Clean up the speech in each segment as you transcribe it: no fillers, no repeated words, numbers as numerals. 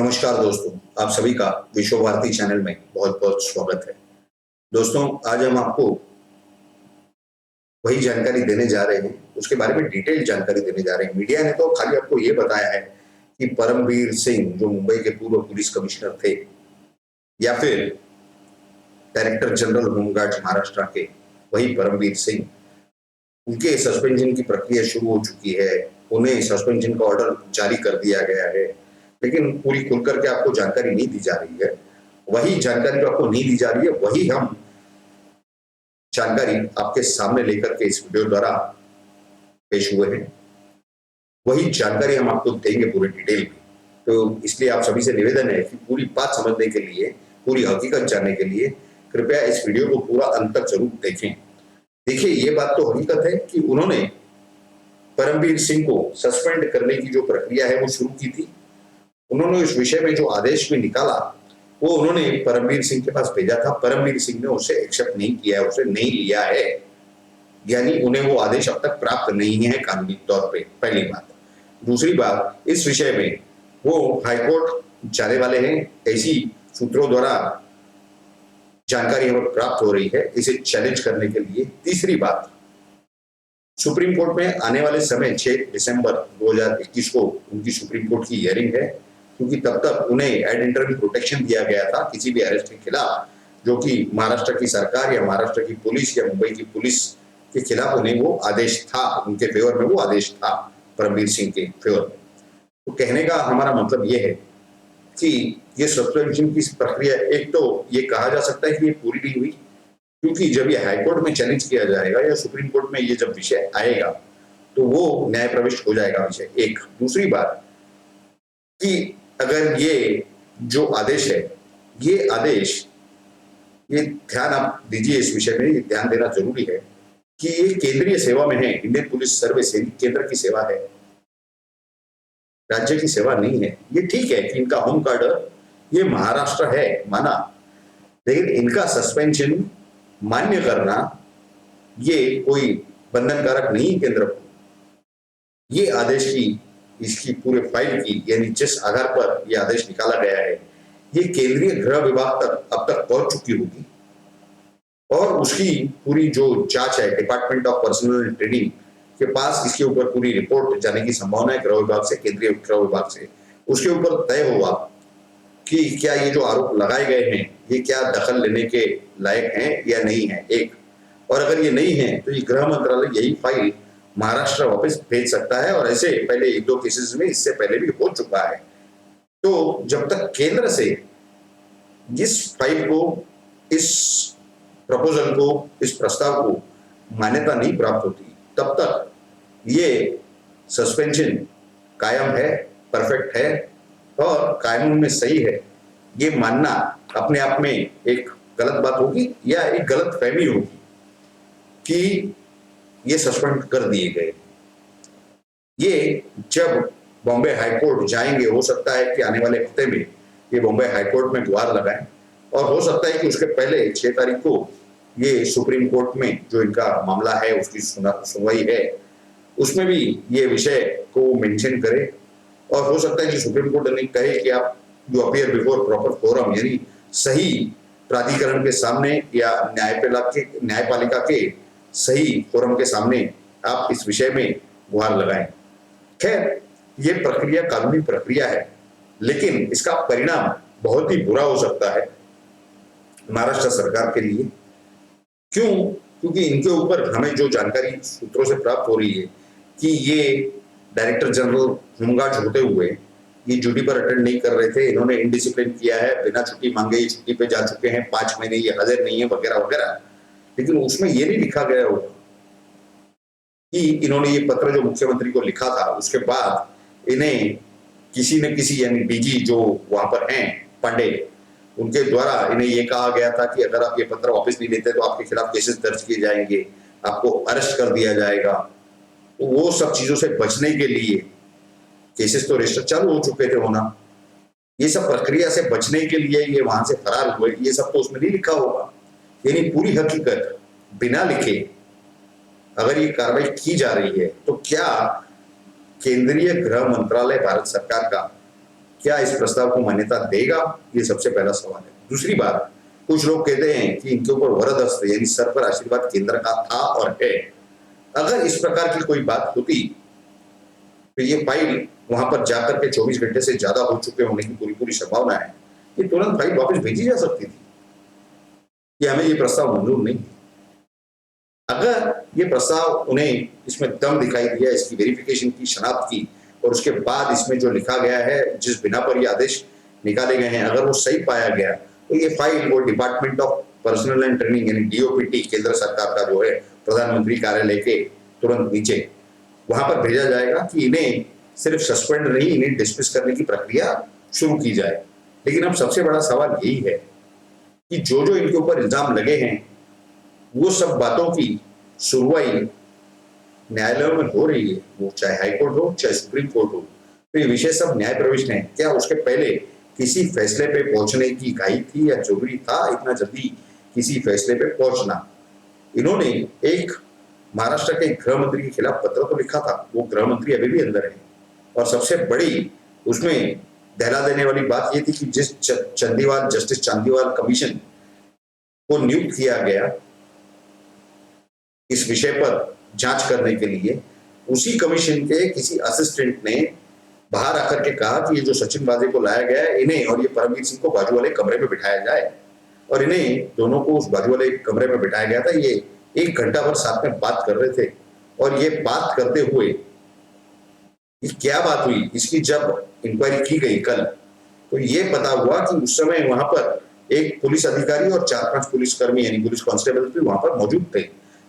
नमस्कार दोस्तों, आप सभी का विश्व भारती चैनल में बहुत-बहुत स्वागत है। दोस्तों, आज हम आपको वही जानकारी देने जा रहे हैं, उसके बारे में डिटेल जानकारी देने जा रहे हैं। मीडिया ने तो खाली आपको ये बताया है कि परमवीर सिंह जो मुंबई के पूर्व पुलिस कमिश्नर थे या फिर डायरेक्टर जनरल होमगार्ड्स महाराष्ट्र के वही परमवीर सिंह, उनके सस्पेंशन की प्रक्रिया शुरू हो चुकी है। उन्हें सस्पेंशन का ऑर्डर जारी कर दिया गया है, लेकिन पूरी खुल करके आपको जानकारी नहीं दी जा रही है। वही जानकारी जो आपको नहीं दी जा रही है, वही हम जानकारी आपके सामने लेकर के इस वीडियो द्वारा पेश हुए हैं। वही जानकारी हम आपको देंगे पूरे डिटेल में। तो इसलिए आप सभी से निवेदन है कि पूरी बात समझने के लिए, पूरी हकीकत जानने के लिए कृपया इस वीडियो को पूरा अंत तक जरूर देखें। देखिए, ये बात तो हकीकत है कि उन्होंने परमवीर सिंह को सस्पेंड करने की जो प्रक्रिया है वो शुरू की थी। उन्होंने इस विषय में जो आदेश भी निकाला वो उन्होंने परमवीर सिंह के पास भेजा था। परमवीर सिंह ने उसे एक्सेप्ट नहीं किया है, उसे नहीं लिया है, यानी उन्हें वो आदेश अब तक प्राप्त नहीं है कानूनी तौर पे, पहली बात। दूसरी बात, इस विषय में वो हाईकोर्ट जाने वाले हैं, ऐसी सूत्रों द्वारा जानकारी हमें प्राप्त हो रही है इसे चैलेंज करने के लिए। तीसरी बात, सुप्रीम कोर्ट में आने वाले समय 6 दिसंबर 2021 को उनकी सुप्रीम कोर्ट की हियरिंग है, क्योंकि तब तक उन्हें एड इंटरिम प्रोटेक्शन दिया गया था किसी भी अरेस्ट के खिलाफ, जो कि महाराष्ट्र की सरकार या महाराष्ट्र की पुलिस या मुंबई की पुलिस के खिलाफ उन्हें वो आदेश था, उनके फेवर में वो आदेश था परमवीर सिंह के फेवर में। तो कहने का हमारा मतलब ये है कि ये सस्पेंशन की प्रक्रिया, एक तो ये कहा जा सकता है कि ये पूरी नहीं हुई, क्योंकि जब ये हाईकोर्ट में चैलेंज किया जाएगा या सुप्रीम कोर्ट में ये जब विषय आएगा तो वो न्याय प्रविष्ट हो जाएगा विषय। एक दूसरी बात कि अगर ये जो आदेश है, ये आदेश, ये ध्यान आप दीजिए इस विषय में, ये ध्यान देना जरूरी है कि ये केंद्रीय सेवा में है, इंडियन पुलिस सर्विस केंद्र की सेवा है, राज्य की सेवा नहीं है। ये ठीक है कि इनका होम गार्ड ये महाराष्ट्र है, माना, लेकिन इनका सस्पेंशन मान्य करना ये कोई बंधनकारक नहीं केंद्र को। ये आदेश की, इसकी पूरे फाइल की, यानी जिस आधार पर यह आदेश निकाला गया है, ये केंद्रीय गृह विभाग तक अब तक पहुंच चुकी होगी और उसकी पूरी जो जांच है डिपार्टमेंट ऑफ पर्सनल ट्रेनिंग के पास इसके ऊपर पूरी रिपोर्ट जाने की संभावना है गृह विभाग से, केंद्रीय गृह विभाग से। उसके ऊपर तय होगा कि क्या ये जो आरोप लगाए गए हैं ये क्या दखल लेने के लायक हैं या नहीं है, एक। और अगर ये नहीं है तो ये गृह मंत्रालय यही फाइल महाराष्ट्र वापस भेज सकता है, और ऐसे पहले 1-2 केसेस में इससे पहले भी हो चुका है। तो जब तक केंद्र से इस फाइल को, इस प्रपोजल को, इस प्रस्ताव को मान्यता नहीं प्राप्त होती, तब तक ये सस्पेंशन कायम है, परफेक्ट है और कानून में सही है, ये मानना अपने आप में एक गलत बात होगी या एक गलत फहमी होगी कि ये सस्पेंड कर दिए गए। ये जब बॉम्बे हाईकोर्ट जाएंगे, हो सकता है कि आने वाले हफ्ते में ये बॉम्बे हाईकोर्ट में गुहार लगाएं, और हो सकता है कि उसके पहले 6 तारीख को ये सुप्रीम कोर्ट में जो इनका मामला है उसकी सुनवाई है, उसमें भी ये विषय को मेंशन करे। और हो सकता है कि सुप्रीम कोर्ट ने कहे कि आप you appear before proper forum, यानी सही प्राधिकरण के सामने या न्यायपालिका के सही फोरम के सामने आप इस विषय में गुहार लगाएं। खैर, ये प्रक्रिया कानूनी प्रक्रिया है, लेकिन इसका परिणाम बहुत ही बुरा हो सकता है महाराष्ट्र सरकार के लिए। क्यों? क्योंकि इनके ऊपर हमें जो जानकारी सूत्रों से प्राप्त हो रही है कि ये डायरेक्टर जनरल होमगार्ड्स होते हुए ये ड्यूटी पर अटेंड नहीं कर रहे थे, इन्होंने इनडिसिप्लिन किया है, बिना छुट्टी मांगे ये छुट्टी पे जा चुके हैं, 5 महीने ये हाजिर नहीं है वगैरह वगैरह। लेकिन उसमें ये नहीं लिखा गया होगा कि इन्होंने ये पत्र जो मुख्यमंत्री को लिखा था उसके बाद इन्हें किसी न किसी, यानी डीजी जो वहां पर हैं पांडे, उनके द्वारा इन्हें ये कहा गया था कि अगर आप ये पत्र वापस नहीं लेते तो आपके खिलाफ केसेस दर्ज किए जाएंगे, आपको अरेस्ट कर दिया जाएगा। तो वो सब चीजों से बचने के लिए केसेस तो रजिस्टर चालू हो चुके थे होना, ये सब प्रक्रिया से बचने के लिए ये वहां से फरार हुए, ये सब तो उसमें नहीं लिखा होगा। यानी पूरी हकीकत बिना लिखे अगर ये कार्रवाई की जा रही है तो क्या केंद्रीय गृह मंत्रालय भारत सरकार का क्या इस प्रस्ताव को मान्यता देगा, ये सबसे पहला सवाल है। दूसरी बात, कुछ लोग कहते हैं कि इनके ऊपर वरदहस्त यानी सर पर आशीर्वाद केंद्र का था और है। अगर इस प्रकार की कोई बात होती तो ये फाइल वहां पर जाकर के 24 घंटे से ज्यादा हो चुके होने की पूरी पूरी संभावना है, ये तुरंत फाइल वापस भेजी जा सकती थी कि हमें ये प्रस्ताव मंजूर नहीं। अगर ये प्रस्ताव उन्हें इसमें दम दिखाई दिया, इसकी वेरिफिकेशन की, शनाख्त की, और उसके बाद इसमें जो लिखा गया है, जिस बिना पर ये आदेश निकाले गए हैं, अगर वो सही पाया गया तो ये फाइल वो department of personal and training यानी डीओपीटी केंद्र सरकार का जो है प्रधानमंत्री कार्यालय के तुरंत नीचे वहां पर भेजा जाएगा कि इन्हें सिर्फ सस्पेंड नहीं, इन्हें डिसमिस करने की प्रक्रिया शुरू की जाए। लेकिन अब सबसे बड़ा सवाल यही है कि जो जो इनके ऊपर इल्जाम लगे हैं वो सब बातों की सुनवाई न्यायालयों में हो रही है, वो चाहे हाईकोर्ट हो चाहे सुप्रीम कोर्ट हो, तो ये विषय सब न्याय प्रविष्ट है। क्या उसके पहले किसी फैसले पे पहुंचने की इकाई थी या जरूरी था इतना जल्दी किसी फैसले पे पहुंचना? इन्होंने एक महाराष्ट्र के गृह मंत्री के खिलाफ पत्र तो लिखा था, वो गृह मंत्री अभी भी अंदर है, और सबसे बड़ी उसमें दहला देने वाली बात ये थी कि जिस जस्टिस चांदीवाल कमीशन को नियुक्त किया गया इस विषय पर जांच करने के लिए, उसी कमीशन के किसी असिस्टेंट ने बाहर आकर के कहा कि ये जो सचिन वाजे को लाया गया है, इन्हें और ये परमवीर सिंह को बाजू वाले कमरे में बिठाया जाए, और इन्हें दोनों को उस बाजू वाले कमरे में बिठाया गया था। ये 1 घंटा भर साथ में बात कर रहे थे, और ये बात करते हुए ये क्या बात हुई, इसकी जब इंक्वायरी की गई कल, तो ये पता हुआ कि उस समय वहां पर एक पुलिस अधिकारी और 4-5 पुलिसकर्मी यानी पुलिस कांस्टेबल भी वहां पर मौजूद थे।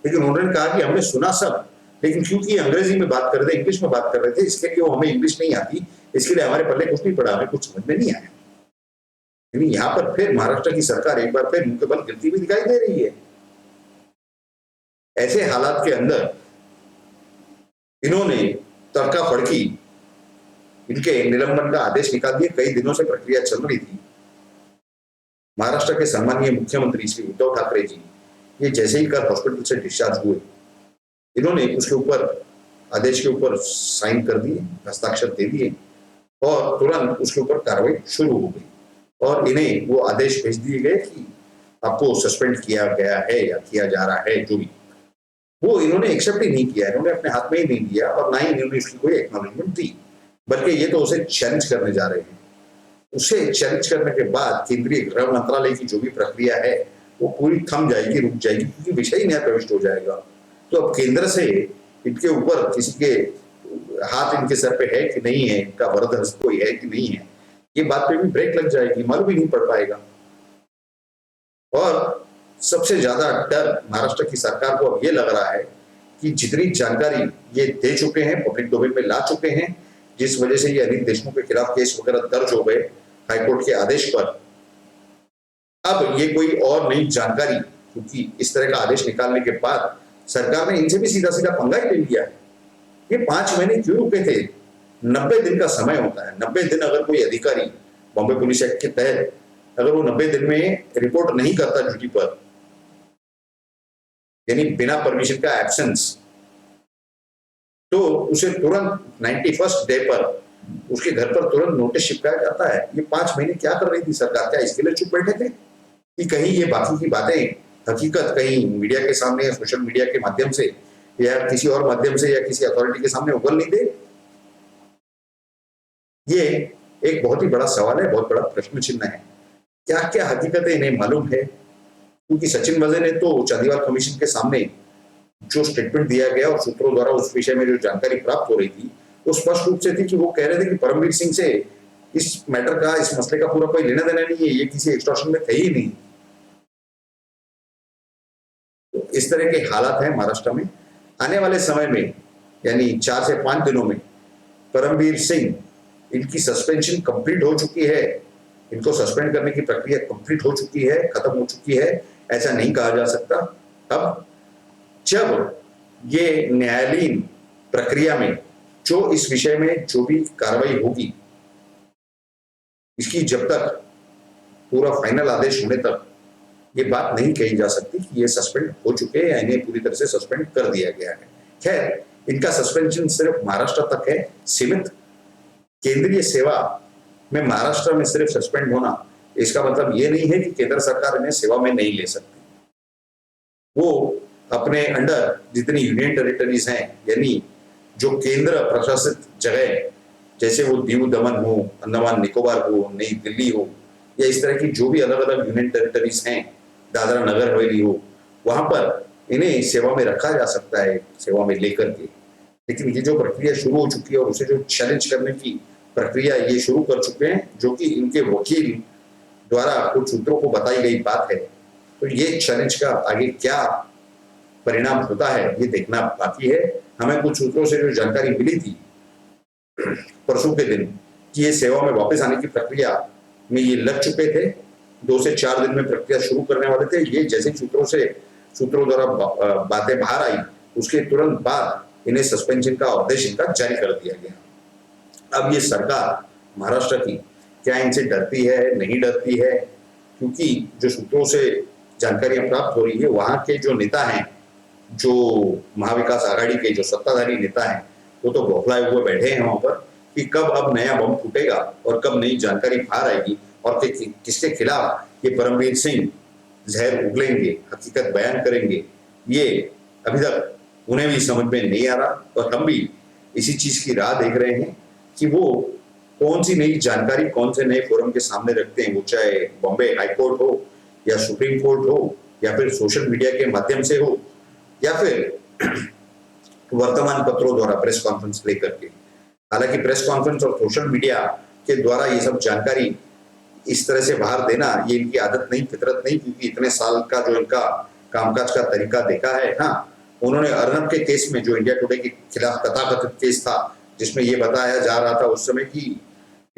लेकिन उन्होंने कहा कि हमने सुना सब, लेकिन क्योंकि अंग्रेजी में बात कर रहे थे, इंग्लिश में बात कर रहे थे, इसके लिए हमें इंग्लिश नहीं आती, इसके लिए हमारे पल्ले कुछ नहीं पड़ा, हमें कुछ समझ में नहीं आया। यानी यहाँ पर फिर महाराष्ट्र की सरकार एक बार फिर मुंह के बल गिरती हुई दिखाई दे रही है। ऐसे हालात के अंदर इन्होंने तड़का फड़की इनके निलंबन का आदेश निकाल दिया। कई दिनों से प्रक्रिया चल रही थी। महाराष्ट्र के सम्मानीय मुख्यमंत्री श्री उद्धव ठाकरे जी ये जैसे ही कल हॉस्पिटल से डिस्चार्ज हुए, इन्होंने उसके ऊपर आदेश के ऊपर साइन कर दिए, हस्ताक्षर दे दिए, और तुरंत उसके ऊपर कार्रवाई शुरू हो गई, और इन्हें वो आदेश भेज दिए गए कि आपको सस्पेंड किया गया है या किया जा रहा है, जो भी। वो इन्होंने एक्सेप्ट ही नहीं किया, इन्होंने अपने हाथ में ही नहीं लिया, और ना ही इन्होंने इसकी कोई एक्नॉलेजमेंट दी, बल्कि ये तो उसे चैलेंज करने जा रहे हैं। उसे चैलेंज करने के बाद केंद्रीय गृह मंत्रालय की जो भी प्रक्रिया है वो पूरी थम जाएगी, रुक जाएगी, क्योंकि विषय ही न्याय प्रविष्ट हो जाएगा। तो अब केंद्र से इनके ऊपर किसी के हाथ इनके सर पे है कि नहीं है, इनका वरदहस्त कोई है कि नहीं है, ये बात पे भी ब्रेक लग जाएगी, मालूम ही नहीं पड़ पाएगा। और सबसे ज्यादा डर महाराष्ट्र की सरकार को अब ये लग रहा है कि जितनी जानकारी ये दे चुके हैं, पब्लिक डोमेन में ला चुके हैं, जिस वजह से ये अनिल देशमुख के खिलाफ केस वगैरह दर्ज हो गए हाईकोर्ट के आदेश पर, अब ये कोई और नई जानकारी, क्योंकि इस तरह का आदेश निकालने के बाद सरकार ने इनसे भी सीधा सीधा पंगा ही ले लिया है। ये 5 महीने क्यों रुके थे? 90 दिन का समय होता है। 90 दिन अगर कोई अधिकारी बॉम्बे पुलिस एक्ट के तहत अगर वो 90 दिन में रिपोर्ट नहीं करता ड्यूटी पर, यानी बिना परमिशन का एब्सेंस, तो उसे तुरंत 91st डे पर उसके घर पर तुरंत नोटिस चिपकाया जाता है। ये 5 महीने क्या कर रही थी सरकार? क्या इसके लिए चुप बैठे थे कि कहीं ये बाकी की बातें हकीकत कहीं मीडिया के सामने या सोशल मीडिया के माध्यम से या किसी और माध्यम से या किसी अथॉरिटी के सामने उगल नहीं दे? ये एक बहुत ही बड़ा सवाल है, बहुत बड़ा प्रश्न चिन्ह है। क्या क्या हकीकतें इन्हें मालूम है? क्योंकि सचिन वाजे ने तो चांदीवाल कमीशन के सामने जो स्टेटमेंट दिया गया और सूत्रों द्वारा उस विषय में जो जानकारी प्राप्त हो रही थी वो स्पष्ट रूप से थी कि वो कह रहे थे कि परमवीर सिंह से इस मैटर का, इस मसले का पूरा कोई लेना देना नहीं है, ये किसी एक्सटॉर्शन में थे ही नहीं। तो इस तरह के हालात हैं महाराष्ट्र में। आने वाले समय में यानी 4 से 5 दिनों में परमवीर सिंह, इनकी सस्पेंशन कंप्लीट हो चुकी है, इनको सस्पेंड करने की प्रक्रिया कंप्लीट हो चुकी है, खत्म हो चुकी है, ऐसा नहीं कहा जा सकता। अब जब ये न्यायालयीन प्रक्रिया में जो इस विषय में जो भी कार्रवाई होगी, इसकी जब तक पूरा फाइनल आदेश होने तक ये बात नहीं कही जा सकती कि ये सस्पेंड हो चुके हैं या इन्हें पूरी तरह से सस्पेंड कर दिया गया है। खैर, इनका सस्पेंशन सिर्फ महाराष्ट्र तक है सीमित। केंद्रीय सेवा में महाराष्ट्र में सिर्फ सस्पेंड होना, इसका मतलब ये नहीं है कि केंद्र सरकार इन्हें सेवा में नहीं ले सकती। वो अपने अंडर जितनी यूनियन टेरिटरीज हैं, यानी जो केंद्र प्रशासित जगह, जैसे वो दीव दमन हो, अंडमान निकोबार हो, नई दिल्ली हो, या इस तरह की जो भी अलग अलग यूनियन टेरिटरीज हैं, दादरा नगर हवेली हो, वहां पर इन्हें सेवा में रखा जा सकता है, सेवा में लेकर के। लेकिन ये जो प्रक्रिया शुरू हो चुकी है और उसे जो चैलेंज करने की प्रक्रिया ये शुरू कर चुके हैं, जो कि इनके वकील द्वारा कुछ सूत्रों को बताई गई बात है, तो ये चैलेंज का आगे क्या परिणाम होता है ये देखना बाकी है। हमें कुछ सूत्रों से जो जानकारी मिली थी परसों के दिन कि ये सेवा में वापस आने की प्रक्रिया में ये लग चुके थे, 2 से 4 दिन में प्रक्रिया शुरू करने वाले थे। ये जैसे सूत्रों द्वारा बातें बाहर आई, उसके तुरंत बाद इन्हें सस्पेंशन का आदेश इनका जारी कर दिया गया। अब ये सरकार महाराष्ट्र की क्या इनसे डरती है, नहीं डरती है? क्योंकि जो सूत्रों से जानकारियां प्राप्त हो रही है, वहां के जो नेता हैं, जो महाविकास आघाड़ी के जो सत्ताधारी नेता हैं, वो तो बौखलाए हुए बैठे हैं वहां पर कि कब अब नया बम फूटेगा और कब नई जानकारी बाहर आएगी और किसके खिलाफ ये परमवीर सिंह जहर उगलेंगे, हकीकत बयान करेंगे। ये अभी तक उन्हें भी समझ में नहीं आ रहा और हम भी इसी चीज की राह देख रहे हैं कि वो कौन सी नई जानकारी कौन से नए फोरम के सामने रखते हैं, वो चाहे बॉम्बे हाईकोर्ट हो या सुप्रीम कोर्ट हो या फिर सोशल मीडिया के माध्यम से हो या फिर वर्तमान पत्रों द्वारा प्रेस कॉन्फ्रेंस लेकर के। हालांकि प्रेस कॉन्फ्रेंस और सोशल मीडिया के द्वारा ये सब जानकारी इस तरह से बाहर देना ये इनकी आदत नहीं, फितरत नहीं, क्योंकि इतने साल का जो इनका कामकाज का तरीका देखा है। हाँ, उन्होंने अर्नब के केस में, जो इंडिया टुडे के खिलाफ तथाकथित केस था, जिसमें ये बताया जा रहा था उस समय कि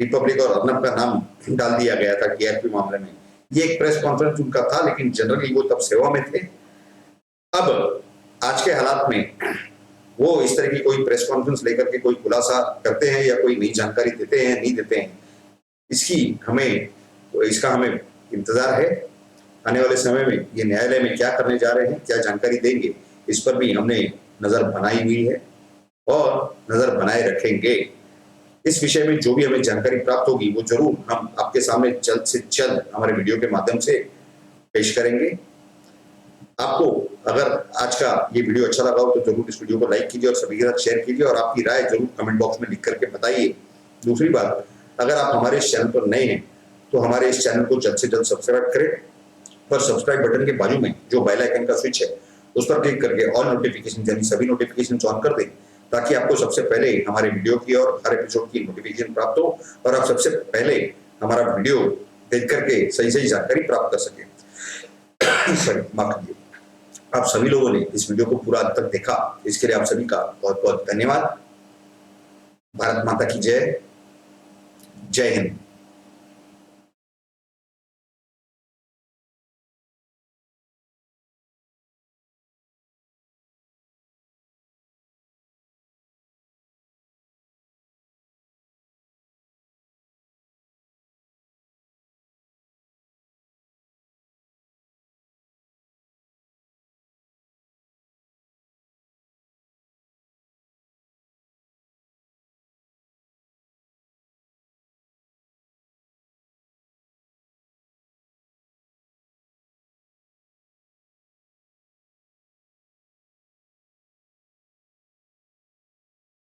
रिपब्लिक और अर्नब का नाम डाल दिया गया था टीआरपी मामले में, ये एक प्रेस कॉन्फ्रेंस उनका था, लेकिन जनरली वो तब सेवा में थे। अब आज के हालात में वो इस तरह की कोई प्रेस कॉन्फ्रेंस लेकर के कोई खुलासा करते हैं या कोई नई जानकारी देते हैं, नहीं देते हैं, इसका हमें इंतजार है। आने वाले समय में ये न्यायालय में क्या करने जा रहे हैं, क्या जानकारी देंगे, इस पर भी हमने नजर बनाई हुई है और नजर बनाए रखेंगे। इस विषय में जो भी हमें जानकारी प्राप्त होगी वो जरूर हम आपके सामने जल्द से जल्द हमारे वीडियो के माध्यम से पेश करेंगे। आपको अगर आज का ये वीडियो अच्छा लगा हो तो जरूर इस वीडियो को लाइक कीजिए और सभी के साथ शेयर कीजिए और आपकी राय जरूर कमेंट बॉक्स में लिख करके बताइए। दूसरी बात, अगर आप हमारे इस चैनल पर नए हैं तो हमारे इस चैनल को जल्द से जल्द सब्सक्राइब करें और सब्सक्राइब बटन के बाजू में जो बेल आइकन का स्विच है उस पर क्लिक करके ऑल नोटिफिकेशन यानी सभी नोटिफिकेशन ऑन कर दें, ताकि आपको सबसे पहले हमारे वीडियो की और हर एपिसोड की नोटिफिकेशन प्राप्त हो और आप सबसे पहले हमारा वीडियो देख करके सही जानकारी प्राप्त कर सके। सॉरी, माफ कीजिए। आप सभी लोगों ने इस वीडियो को पूरा अंत तक देखा, इसके लिए आप सभी का बहुत बहुत धन्यवाद। भारत माता की जय। जय हिंद।